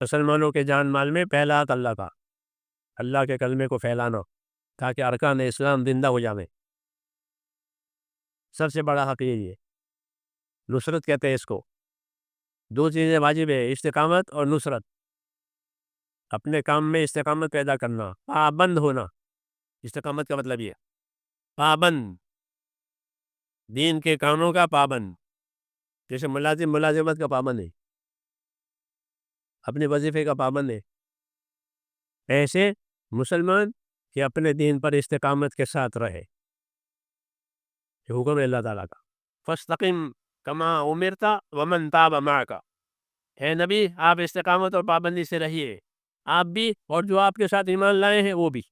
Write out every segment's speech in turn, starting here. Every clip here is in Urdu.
مسلمانوں کے جان مال میں پہلا حق اللہ کا، اللہ کے کلمے کو پھیلانا تاکہ ارکان اسلام زندہ ہو جائیں۔ سب سے بڑا حق یہی ہے، نصرت کہتے ہیں اس کو۔ دو چیزیں واجب ہے، استقامت اور نصرت۔ اپنے کام میں استقامت پیدا کرنا، پابند ہونا۔ استقامت کا مطلب یہ پابند، دین کے کاموں کا پابند۔ جیسے ملازم ملازمت کا پابند ہے، اپنے وظیفے کا پابند ہے، ایسے مسلمان کہ اپنے دین پر استقامت کے ساتھ رہے۔ یہ حکم ہے اللہ تعالیٰ کا، فاستقم کما امرت ومن تاب معک۔ اے نبی آپ استقامت اور پابندی سے رہیے، آپ بھی اور جو آپ کے ساتھ ایمان لائے ہیں وہ بھی۔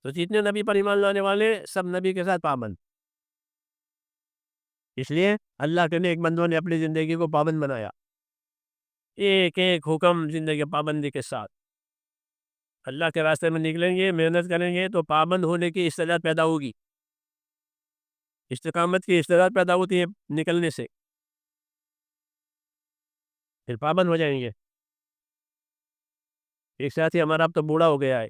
تو جتنے نبی پر ایمان لانے والے سب نبی کے ساتھ پابند۔ اس لیے اللہ کے نیک بندوں نے اپنی زندگی کو پابند بنایا، ایک ایک حکم زندگی پابندی کے ساتھ۔ اللہ کے راستے میں نکلیں گے، محنت کریں گے تو پابند ہونے کی استعداد پیدا ہوگی۔ استقامت کی استعداد پیدا ہوتی ہے نکلنے سے، پھر پابند ہو جائیں گے۔ ایک ساتھی ہمارا اب تو بوڑھا ہو گیا ہے،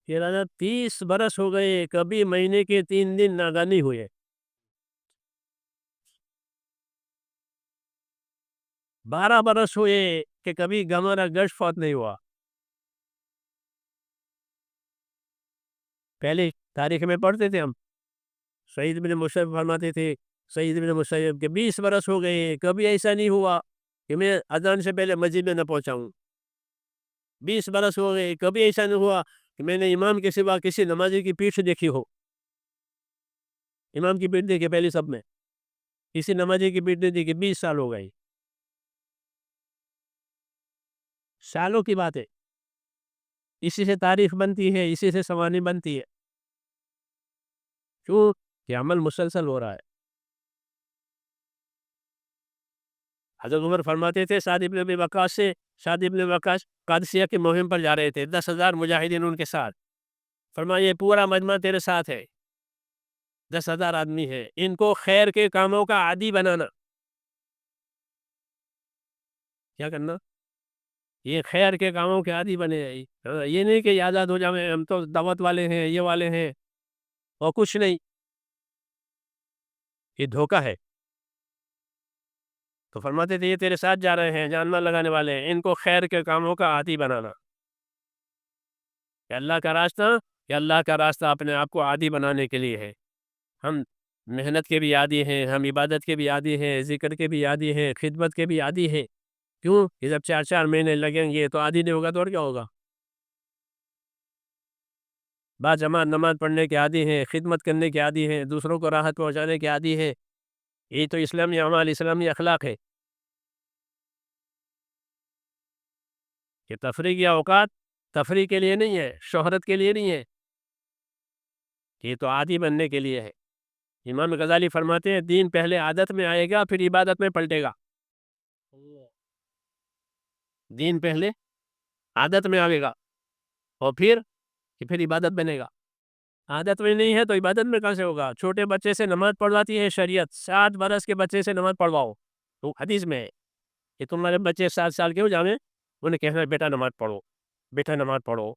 یہ راجہ 30 برس ہو گئے کبھی مہینے کے 3 دن ناگا نہیں ہوئے، 12 برس ہوئے کہ کبھی ہمارا گشت فوت نہیں ہوا۔ پہلے تاریخ میں پڑھتے تھے ہم، سعید بن مسیب فرماتے تھے، سعید بن مسیب کہ 20 برس ہو گئے کبھی ایسا نہیں ہوا کہ میں اذان سے پہلے مسجد میں نہ پہنچا ہوں۔ 20 برس ہو گئے کبھی ایسا نہیں ہوا کہ میں نے امام کے سوا کسی نمازی کی پیٹھ دیکھی ہو۔ امام کی پیٹھ دیکھی پہلی سب میں، کسی نمازی کی پیٹھ نہیں دیکھی۔ 20 سال ہو گئے، سالوں کی بات ہے۔ اسی سے تاریخ بنتی ہے، اسی سے سوانح بنتی ہے، کیوں کہ عمل مسلسل ہو رہا ہے۔ حضرت عمر فرماتے تھے سعد ابن ابی وقاص سے، سعد ابن وقاص قادسیہ کی مہم پر جا رہے تھے، 10,000 مجاہدین ان کے ساتھ، فرمایا یہ پورا مجمع تیرے ساتھ ہے، 10,000 آدمی ہے، ان کو خیر کے کاموں کا عادی بنانا۔ کیا کرنا؟ یہ خیر کے کاموں کے عادی بنے، یہ نہیں کہ آزاد ہو جائیں ہم تو دعوت والے ہیں، یہ والے ہیں، اور کچھ نہیں، یہ دھوکہ ہے۔ تو فرماتے تھے یہ تیرے ساتھ جا رہے ہیں، جان مال لگانے والے ہیں، ان کو خیر کے کاموں کا عادی بنانا۔ کہ اللہ کا راستہ اپنے آپ کو عادی بنانے کے لیے ہے۔ ہم محنت کے بھی عادی ہیں، ہم عبادت کے بھی عادی ہیں، ذکر کے بھی عادی ہیں، خدمت کے بھی عادی ہیں۔ کیوں کہ جب 4 مہینے لگیں گے تو عادی نہیں ہوگا تو اور کیا ہوگا؟ بعض جماعت نماز پڑھنے کے عادی ہیں، خدمت کرنے کے عادی ہیں، دوسروں کو راحت پہنچانے کے عادی ہیں۔ یہ تو اسلامی اعمال، اسلامی اخلاق ہے کہ تفریح کے اوقات تفریح کے لیے نہیں ہے، شہرت کے لیے نہیں ہے، یہ تو عادی بننے کے لیے ہے۔ امام غزالی فرماتے ہیں دین پہلے عادت میں آئے گا پھر عبادت میں پلٹے گا۔ دین پہلے عادت میں آئے گا اور پھر عبادت بنے گا۔ عادت میں نہیں ہے تو عبادت میں کہاں سے ہوگا؟ چھوٹے بچے سے نماز پڑھواتی ہے شریعت، 7 برس کے بچے سے نماز پڑھواؤ، تو حدیث میں ہے کہ تمہارے بچے 7 سال کے ہو جائیں انہیں کہنا ہے بیٹا نماز پڑھو، بیٹا نماز پڑھو۔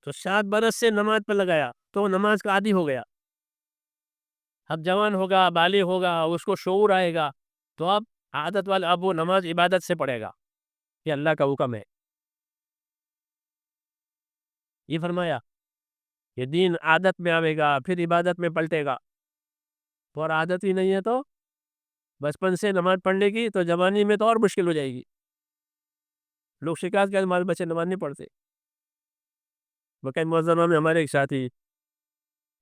تو 7 برس سے نماز پر لگایا تو نماز کا عادی ہو گیا۔ اب جوان ہوگا، بالغ ہوگا، اس کو شعور آئے گا تو اب عادت والا، اب وہ نماز عبادت سے پڑھے گا، یہ اللہ کا حکم ہے۔ یہ فرمایا کہ دین عادت میں آئے گا پھر عبادت میں پلٹے گا، اور عادت ہی نہیں ہے تو بچپن سے نماز پڑھنے کی تو جوانی میں تو اور مشکل ہو جائے گی۔ لوگ شکایت کرتے ہمارے بچے نماز نہیں پڑھتے۔ مکہ معظمہ میں ہمارے ایک ساتھی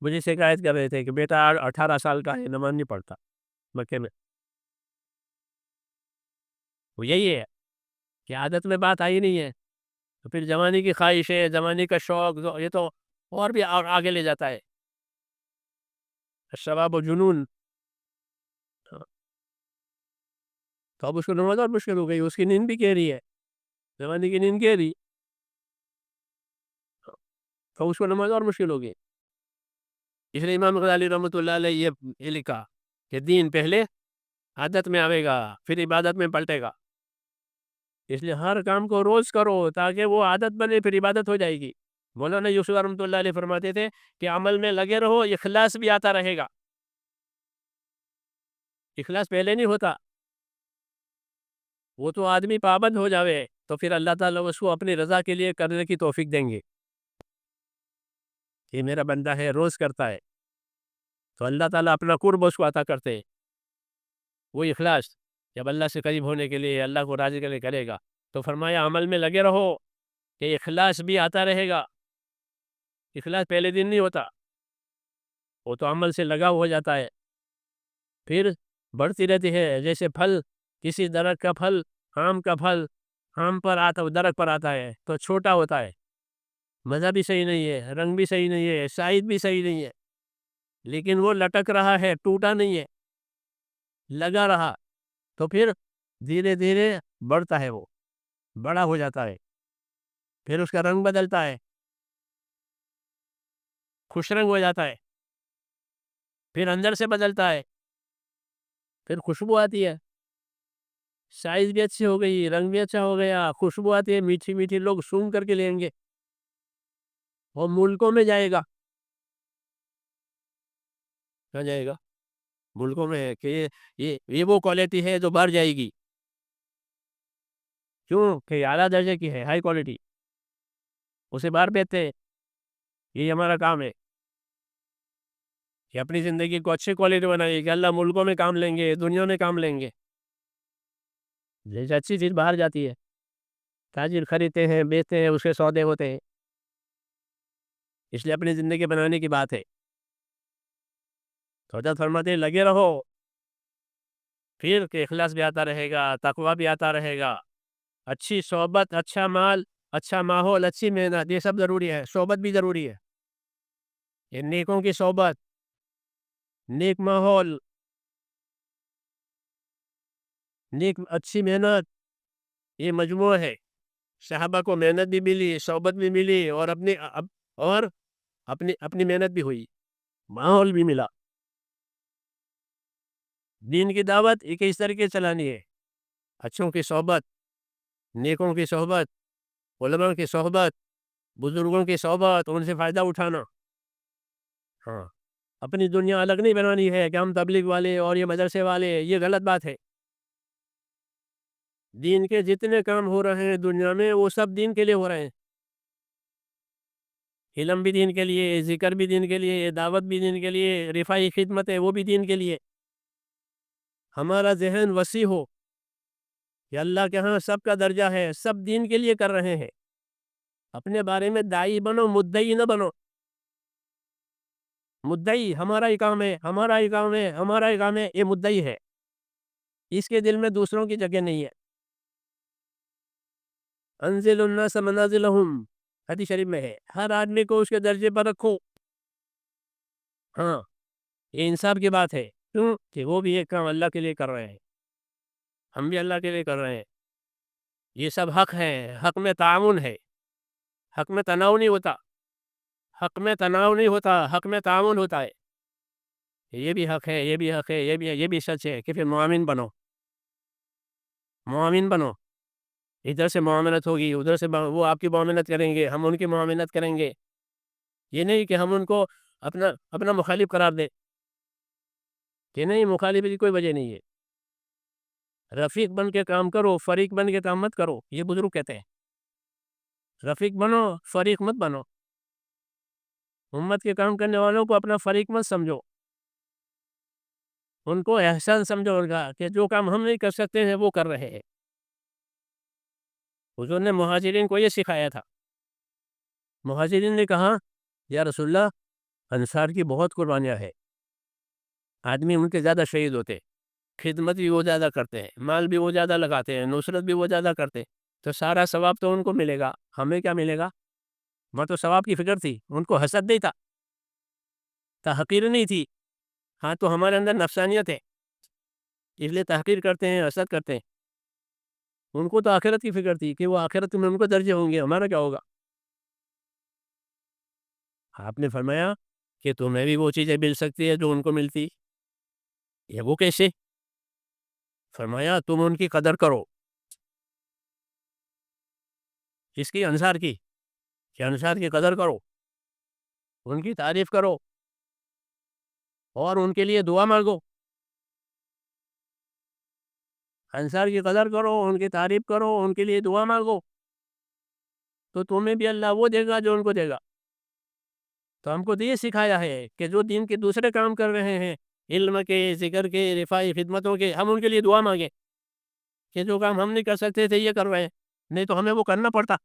مجھے شکایت کر رہے تھے کہ بیٹا 18 سال کا ہے نماز نہیں پڑھتا مکے میں۔ وہ یہی ہے کہ عادت میں بات آئی نہیں ہے، تو پھر جوانی کی خواہش ہے، جوانی کا شوق، یہ تو اور بھی آگے لے جاتا ہے۔ شباب و جنون، تو اب اس کو نماز اور مشکل ہو گئی، اس کی نیند بھی کہہ رہی ہے، جوانی کی نیند کہہ رہی، تو اس کو نماز اور مشکل ہو گئی۔ اس لیے امام غزالی رحمۃ اللہ علیہ یہ لکھا کہ دین پہلے عادت میں آئے گا پھر عبادت میں پلٹے گا۔ اس لیے ہر کام کو روز کرو تاکہ وہ عادت بنے، پھر عبادت ہو جائے گی۔ مولانا یوسف رحمۃ اللہ علیہ فرماتے تھے کہ عمل میں لگے رہو، اخلاص بھی آتا رہے گا۔ اخلاص پہلے نہیں ہوتا، وہ تو آدمی پابند ہو جاوے تو پھر اللہ تعالیٰ اس کو اپنی رضا کے لیے کرنے کی توفیق دیں گے۔ یہ میرا بندہ ہے، روز کرتا ہے، تو اللہ تعالیٰ اپنا قرب اس کو عطا کرتے ہیں۔ وہ اخلاص جب اللہ سے قریب ہونے کے لیے، اللہ کو راضی کرنے کرے گا، تو فرمایا عمل میں لگے رہو کہ اخلاص بھی آتا رہے گا۔ اخلاص پہلے دن نہیں ہوتا، وہ تو عمل سے لگاؤ ہو جاتا ہے، پھر بڑھتی رہتی ہے۔ جیسے پھل، کسی درخت کا پھل، آم کا پھل آم پر آتا، درخت پر آتا ہے تو چھوٹا ہوتا ہے، مزہ بھی صحیح نہیں ہے، رنگ بھی صحیح نہیں ہے، سائز بھی صحیح نہیں ہے، لیکن وہ لٹک رہا ہے، ٹوٹا نہیں ہے، لگا رہا، تو پھر دھیرے دھیرے بڑھتا ہے، وہ بڑا ہو جاتا ہے، پھر اس کا رنگ بدلتا ہے، خوش رنگ ہو جاتا ہے، پھر اندر سے بدلتا ہے، پھر خوشبو آتی ہے، سائز بھی اچھی ہو گئی، رنگ بھی اچھا ہو گیا، خوشبو آتی ہے، میٹھی میٹھی، لوگ سونگھ کر کے لیں گے، وہ ملکوں میں جائے گا۔ کہاں جائے گا؟ ملکوں میں ہے کہ یہ وہ کوالٹی ہے جو باہر جائے گی۔ کیوں کہ اعلیٰ درجے کی ہے، ہائی کوالٹی، اسے باہر بھیجتے ہیں۔ یہ ہمارا کام ہے کہ اپنی زندگی کو اچھی کوالٹی بنائیے کہ اللہ ملکوں میں کام لیں گے، دنیا میں کام لیں گے۔ جیسے اچھی چیز باہر جاتی ہے، تاجر خریدتے ہیں، بیچتے ہیں، اس کے سودے ہوتے ہیں، اس لیے اپنی زندگی بنانے کی بات ہے۔ تو حضرت فرماتے ہیں لگے رہو، پھر کہ اخلاص بھی آتا رہے گا، تقویٰ بھی آتا رہے گا، اچھی صحبت، اچھا مال، اچھا ماحول، اچھی محنت، یہ سب ضروری ہے۔ صحبت بھی ضروری ہے، یہ نیکوں کی صحبت، نیک ماحول، نیک اچھی محنت، یہ مجموعہ ہے۔ صحابہ کو محنت بھی ملی، صحبت بھی ملی، اور اپنی محنت بھی ہوئی، ماحول بھی ملا۔ دین کی دعوت ایک اس طریقے چلانی ہے، اچھوں کی صحبت، نیکوں کی صحبت، علماء کی صحبت، بزرگوں کی صحبت، ان سے فائدہ اٹھانا۔ ہاں، اپنی دنیا الگ نہیں بنانی ہے کہ ہم تبلیغ والے اور یہ مدرسے والے، یہ غلط بات ہے۔ دین کے جتنے کام ہو رہے ہیں دنیا میں، وہ سب دین کے لیے ہو رہے ہیں۔ علم بھی دین کے لیے، ذکر بھی دین کے لیے، دعوت بھی دین کے لیے، رفاعی خدمت ہے وہ بھی دین کے لیے۔ ہمارا ذہن وسیع ہو کہ اللہ کے ہاں سب کا درجہ ہے، سب دین کے لیے کر رہے ہیں۔ اپنے بارے میں داعی بنو، مدعی نہ بنو۔ مدعی ہمارا ہی کام ہے، ہمارا ہی کام ہے، ہمارا ہی کام ہے، یہ مدعی ہے، اس کے دل میں دوسروں کی جگہ نہیں ہے۔ انزل الناس منازلہم، حدیث شریف میں ہے، ہر آدمی کو اس کے درجے پر رکھو۔ ہاں، یہ انصاف کی بات ہے، کیوں کہ وہ بھی ایک کام اللہ کے لیے کر رہے ہیں، ہم بھی اللہ کے لیے کر رہے ہیں۔ یہ سب حق ہے، حق میں تعاون ہے، حق میں تناؤ نہیں ہوتا، حق میں تناؤ نہیں ہوتا، حق میں تعاون ہوتا ہے۔ یہ بھی حق ہے، یہ بھی حق ہے، یہ بھی سچ ہے کہ پھر معاون بنو، معاون بنو۔ ادھر سے معاونت ہوگی، ادھر سے وہ آپ کی معاونت کریں گے، ہم ان کی معاونت کریں گے۔ یہ نہیں کہ ہم ان کو اپنا مخالف قرار دیں، کہ نہیں، مخالفت کی کوئی وجہ نہیں ہے۔ رفیق بن کے کام کرو، فریق بن کے کام مت کرو، یہ بزرگ کہتے ہیں۔ رفیق بنو، فریق مت بنو۔ امت کے کام کرنے والوں کو اپنا فریق مت سمجھو، ان کو احسان سمجھو ان کا کہ جو کام ہم نہیں کر سکتے ہیں وہ کر رہے ہیں۔ حضور نے مہاجرین کو یہ سکھایا تھا۔ مہاجرین نے کہا یا رسول اللہ، انصار کی بہت قربانیاں ہیں، آدمی ان کے زیادہ شہید ہوتے، خدمت بھی وہ زیادہ کرتے ہیں، مال بھی وہ زیادہ لگاتے ہیں، نصرت بھی وہ زیادہ کرتے ہیں، تو سارا ثواب تو ان کو ملے گا، ہمیں کیا ملے گا؟ میں تو ثواب کی فکر تھی، ان کو حسد نہیں تھا، تحقیر نہیں تھی۔ ہاں، تو ہمارے اندر نفسانیت ہے، اس لیے تحقیر کرتے ہیں، حسد کرتے ہیں۔ ان کو تو آخرت کی فکر تھی کہ وہ آخرت میں ان کو درجے ہوں گے، ہمارا کیا ہوگا؟ آپ نے فرمایا کہ تمہیں بھی وہ چیزیں مل سکتی ہے جو ان کو ملتی، یہ وہ کیسے؟ فرمایا تم ان کی قدر کرو، اس کی انصار کی کہ انصار کی قدر کرو، ان کی تعریف کرو اور ان کے لیے دعا مانگو. انصار کی قدر کرو، ان کی تعریف کرو، ان کے لیے دعا مانگو، تو تمہیں بھی اللہ وہ دے گا جو ان کو دے گا. تو ہم کو تو یہ سکھایا ہے کہ جو دین کے دوسرے کام کر رہے ہیں، علم کے، ذکر کے، رفاعی خدمتوں کے، ہم ان کے لیے دعا مانگیں کہ جو کام ہم نہیں کر سکتے تھے یہ کر رہے ہیں، نہیں تو ہمیں وہ کرنا پڑتا.